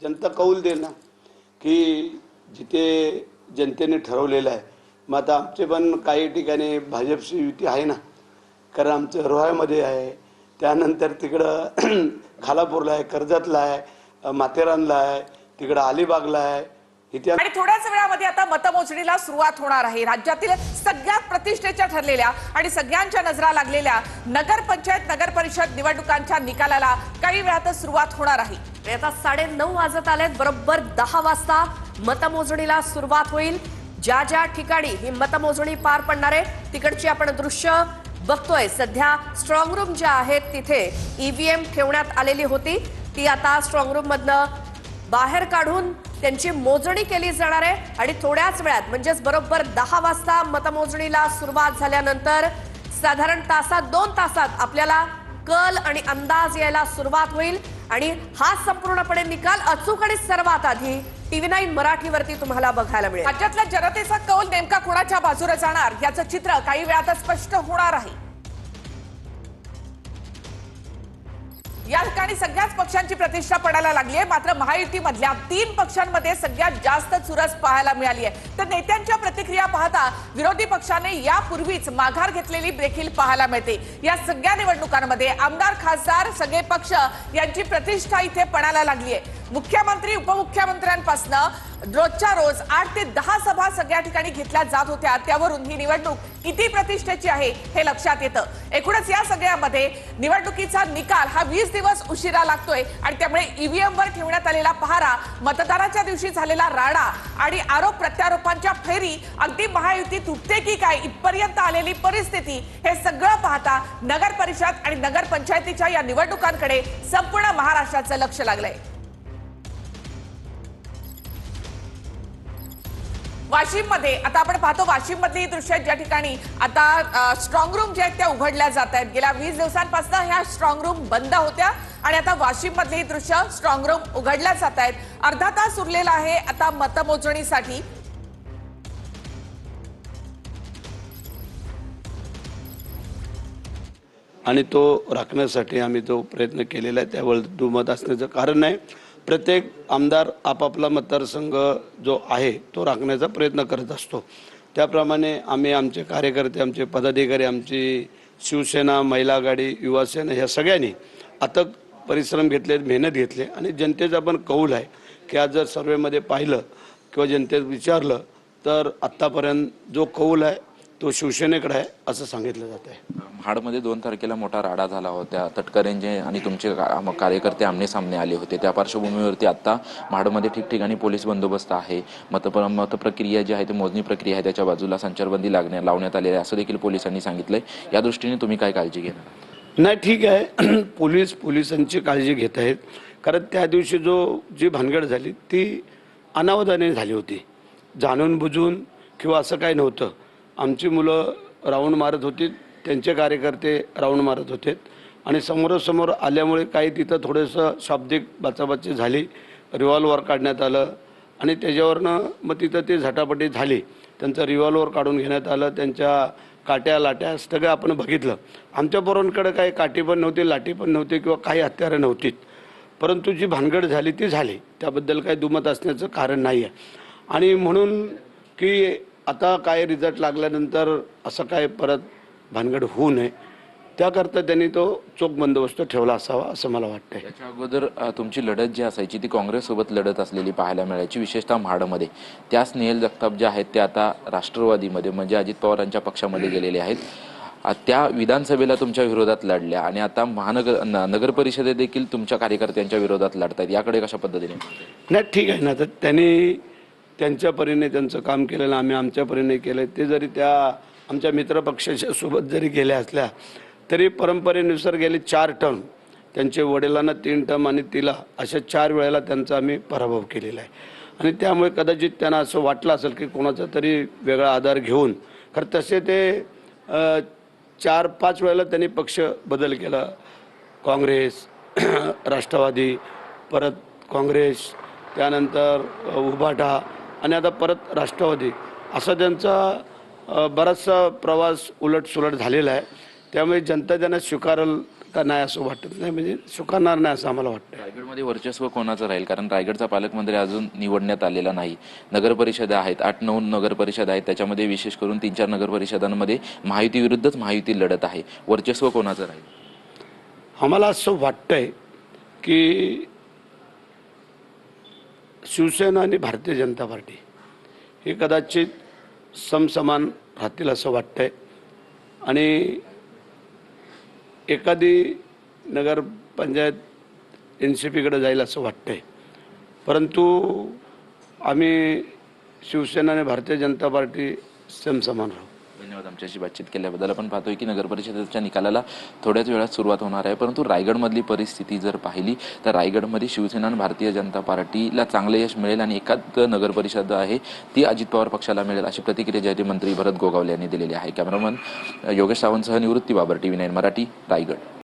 जनता कौल देईल ना की जिथे जनतेने ठरवलेलं आहे। मग आता आमचे पण काही ठिकाणी भाजपशी युती आहे ना, कारण आमचं रोह्यामध्ये आहे, त्यानंतर तिकडं खालापूरला आहे, कर्जतला आहे, माथेरानला आहे, तिकडं अलिबागला आहे। आणि थोड्याच वेळामध्ये आता मतमोजणीला सुरुवात होणार आहे। राज्यातील सगळ्यात प्रतिष्ठेच्या ठरलेल्या आणि सगळ्यांच्या नजरा लागलेल्या नगरपंचायत नगर परिषद निवडणुकांच्या निकालाला काही वेळातच सुरुवात होणार आहे। आता 9:30 वाजत आलेत, बरोबर 10 वाजता मतमोजणीला सुरुवात होईल। ज्या ज्या ठिकाणी ही मतमोजणी पार पडणार आहे तिकडची आपण दृश्य बघतोय। सध्या स्ट्रॉंग रूम ज्या आहेत तिथे ईव्हीएम ठेवण्यात आलेली होती, ती आता स्ट्रॉंग रूम मधनं बाहेर काढून त्यांची मोजणी केली जाणार आहे। आणि थोड्याच वेळात म्हणजेच बरोबर 10 वाजता मतमोजणीला सुरुवात झाल्यानंतर साधारण तासात 2 तासात आपल्याला कल आणि अंदाज यायला सुरुवात होईल। आणि हा संपूर्णपणे निकाल अचूक आणि सर्वात आधी TV9 मराठीवरती तुम्हाला बघायला मिळेल। राज्यातल्या जनतेचा कौल नेमका कोणाच्या बाजूने जाणार याचं चित्र काही वेळातच स्पष्ट होणार आहे। या ठिकाणी सगळ्याच पक्षांची प्रतिष्ठा पडायला लागली आहे, मात्र महायुतीमधल्या 3 पक्षांमध्ये सगळ्यात जास्त चुरस पाहायला मिळाली आहे। तर नेत्यांच्या प्रतिक्रिया पाहता विरोधी पक्षाने यापूर्वीच माघार घेतलेली देखील पाहायला मिळते। या सगळ्या निवडणुकांमध्ये आमदार खासदार सगळे पक्ष यांची प्रतिष्ठा इथे पणाला लागली आहे। मुख्यमंत्री उपमुख्यमंत्र्यांपासून रोजच्या रोज 8 ते 10 सभा सगळ्या ठिकाणी घेतल्या जात होत्या, त्यावरून ही निवडणूक किती प्रतिष्ठेची आहे हे लक्षात येतं। एकूणच या सगळ्यामध्ये निवडणुकीचा निकाल हा 20 दिवस उशिरा लागतोय आणि त्यामुळे ईव्हीएम वर ठेवण्यात आलेला पहारा, मतदानाच्या दिवशी झालेला राडा आणि आरोप प्रत्यारोपांच्या फैरी, अगदी महायुती तुटते की काय इथपर्यंत आलेली परिस्थिती, हे सगळं पाहता नगर परिषद आणि नगर पंचायतीच्या या निवडणुकांकडे संपूर्ण महाराष्ट्राचं लक्ष लागलंय। वाशिम मध्ये आता आपण पाहतो, वाशिम मधली दृश्य ज्या ठिकाणी आता स्ट्रॉंग रूम जे आहेत त्या उघडल्या जात आहेत। गेल्या 20 दिवसांपासून ह्या स्ट्रॉंग रूम बंद होत्या आणि आता वाशिम मधली दृश्य स्ट्रॉंग रूम उघडल्या जात आहेत। अर्धा तास उरलेला आहे आता मतमोजणीसाठी। आणि तो राखण्यासाठी आम्ही तो प्रयत्न केलेला आहे। त्यावेळी दुमत असण्याचं कारण नाही, प्रत्येक आमदार आपापला मतदारसंघ जो आहे तो राखण्याचा प्रयत्न करत असतो। त्याप्रमाणे आम्ही आमचे कार्यकर्ते, आमचे पदाधिकारी, आमची शिवसेना, महिला आघाडी, युवा सेना ह्या सगळ्यांनी अथक परिश्रम घेतले, मेहनत घेतली आणि जनतेचा पण कौल आहे की आज जर सर्वेमध्ये पाहिलं किंवा जनतेत विचारलं तर आत्तापर्यंत जो कौल आहे तो शिवसेनेकडे आहे असं सांगितलं जात आहे। महाडमध्ये 2 तारखेला मोठा राडा झाला होता, तटकरेंचे आणि तुमचे कार्यकर्ते आमने सामने आले होते। त्या पार्श्वभूमीवरती आता महाडमध्ये ठिकठिकाणी पोलीस बंदोबस्त आहे। मतप्रक्रिया जी आहे ती मोजणी प्रक्रिया आहे त्याच्या बाजूला संचारबंदी लावण्यात आलेली आहे असं देखील पोलिसांनी सांगितलंय। या दृष्टीने तुम्ही काय काळजी घेणार? नाही, ठीक आहे, पोलिसांची काळजी घेत आहेत, कारण त्या दिवशी जी भानगड झाली ती अनावधानाने झाली होती, जाणून बुजून किंवा असं काही नव्हतं। आमची मुलं राऊंड मारत होती, त्यांचे कार्यकर्ते राऊंड मारत होते आणि समोरासमोर आल्यामुळे काही तिथं थोडंसं शाब्दिक बाचाबाची झाली, रिव्हॉल्वर काढण्यात आलं आणि त्याच्यावरनं मग तिथं ती झटापटी झाली। त्यांचं रिव्हॉल्वर काढून घेण्यात आलं, त्यांच्या काट्या लाट्या सगळं आपण बघितलं। आमच्या पोरांकडे काही काठी पण नव्हती, लाठी पण नव्हती किंवा काही हत्यारं नव्हतीत, परंतु जी भानगड झाली ती झाली, त्याबद्दल काही दुमत असण्याचं कारण नाही आहे। आणि म्हणून की आता काय रिझल्ट लागल्यानंतर असं काय परत भानगड होऊ नये त्याकरता त्यांनी तो चोख बंदोबस्त ठेवला असावा असं मला वाटतं। याच्या अगोदर तुमची लढत जी असायची ती काँग्रेससोबत लढत असलेली पाहायला मिळायची, विशेषतः महाडमध्ये। त्या स्नेहल जगताप ज्या आहेत त्या आता राष्ट्रवादीमध्ये म्हणजे अजित पवारांच्या पक्षामध्ये गेलेले आहेत। त्या विधानसभेला तुमच्या विरोधात लढल्या आणि आता नगर परिषदेत देखील तुमच्या कार्यकर्त्यांच्या विरोधात लढतायत, याकडे कशा पद्धतीने? नाही, ठीक आहे ना, तर त्यांनी त्यांच्या परीने त्यांचं काम केलेलं, आम्ही आमच्या परीने केलं। ते जरी त्या आमच्या मित्रपक्षाच्या सोबत जरी गेल्या असल्या तरी परंपरेनुसार गेले 4 टर्म, त्यांचे वडिलांना 3 टर्म आणि तिला अशा 4 वेळेला त्यांचा आम्ही पराभव केलेला आहे। आणि त्यामुळे कदाचित त्यांना असं वाटलं असेल की कोणाचा तरी वेगळा आधार घेऊन, कारण तसे ते 4-5 वेळेला त्यांनी पक्ष बदल केला, काँग्रेस, राष्ट्रवादी, परत काँग्रेस, त्यानंतर उभाटा आणि आता परत राष्ट्रवादी, असा त्यांचा बराचसा प्रवास उलटसुलट झालेला आहे। त्यामुळे जनता त्यांना स्वीकारेल का नाही असं वाटत नाही, म्हणजे स्वीकारणार नाही असं आम्हाला वाटतं. रायगडमध्ये वर्चस्व कोणाचं राहील? कारण रायगडचा पालकमंत्री अजून निवडण्यात आलेला नाही. नगर परिषदा आहेत, 8-9 नगर परिषदा आहेत, त्याच्यामध्ये विशेष करून 3-4 नगर परिषदांमध्ये महायुती विरुद्धच महायुती लढत आहे. वर्चस्व कोणाचं राहील? आम्हाला असं वाटतंय की शिवसेना आणि भारतीय जनता पार्टी हे कदाचित समसमान राहतील असं वाटतंय आणि एखादी नगरपंचायत NCPकडे जाईल असं वाटतंय. परंतु आम्ही शिवसेना आणि भारतीय जनता पार्टी समसमान राहू. धन्यवाद आमच्याशी बातचीत केल्याबद्दल. आपण पाहतोय की नगर परिषदेच्या निकालाला थोड्याच वेळात सुरुवात होणार आहे, परंतु रायगडमधली परिस्थिती जर पाहिली तर रायगडमध्ये शिवसेना आणि भारतीय जनता पार्टीला चांगले यश मिळेल आणि एकाच नगर परिषद आहे ती अजित पवार पक्षाला मिळेल, अशी प्रतिक्रिया जाहीर मंत्री भरत गोगावले यांनी दिलेली आहे. कॅमेरामन योगेश सावंतसह निवृत्ती बाबर, TV9 मराठी, रायगड.